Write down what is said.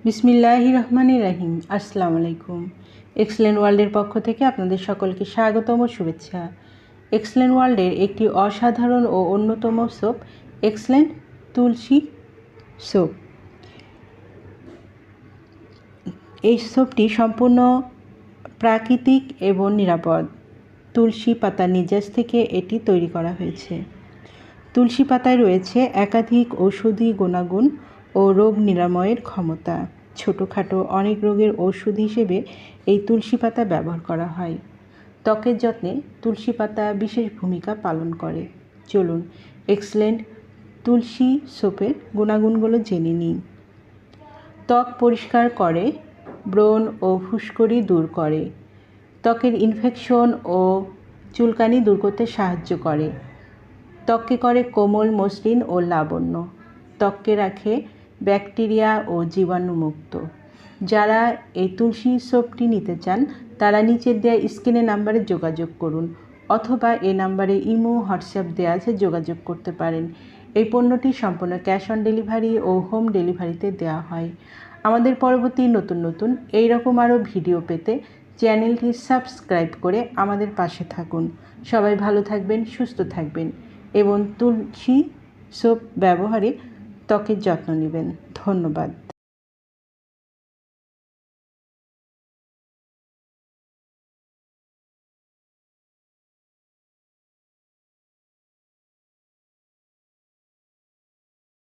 বিসমিল্লাহির রহমানির রহিম। আসসালামু আলাইকুম। এক্সেলেন্ট ওয়ার্ল্ডের পক্ষ থেকে আপনাদের সকলকে স্বাগতম ও শুভেচ্ছা। এক্সেলেন্ট ওয়ার্ল্ডের একটি অসাধারণ ও অন্যতম সোপ এক্সেলেন্ট তুলসী সোপ। এই সোপটি সম্পূর্ণ প্রাকৃতিক এবং নিরাপদ। তুলসী পাতার নির্যাস থেকে এটি তৈরি করা হয়েছে। তুলসী পাতায় রয়েছে একাধিক ঔষধি গুণাগুণ ও রোগ নিরাময়ের ক্ষমতা। ছোটোখাটো অনেক রোগের ওষুধ হিসেবে এই তুলসী পাতা ব্যবহার করা হয়। ত্বকের যত্নে তুলসী পাতা বিশেষ ভূমিকা পালন করে। চলুন এক্সেলেন্ট তুলসী সোপের গুণাগুণগুলো জেনে নিই। ত্বক পরিষ্কার করে, ব্রণ ও ফুসকুড়ি দূর করে, ত্বকের ইনফেকশন ও চুলকানি দূর করতে সাহায্য করে, ত্বককে করে কোমল, মসৃণ ও লাবণ্য, ত্বককে রাখে ব্যাকটেরিয়া ও জীবাণুমুক্ত। যারা এই তুলসী সোপটি নিতে চান তারা নিচের দেওয়া স্ক্রিনের নাম্বারে যোগাযোগ করুন, অথবা এই নাম্বারে ইমো, হোয়াটসঅ্যাপ দেওয়া আছে, যোগাযোগ করতে পারেন। এই পণ্যটি সম্পূর্ণ ক্যাশ অন ডেলিভারি ও হোম ডেলিভারিতে দেওয়া হয়। আমাদের পরবর্তী নতুন এইরকম আরও ভিডিও পেতে চ্যানেলটি সাবস্ক্রাইব করে আমাদের পাশে থাকুন। সবাই ভালো থাকবেন, সুস্থ থাকবেন এবং তুলসী সোপ ব্যবহারে ত্বকের যত্ন নেবেন। ধন্যবাদ।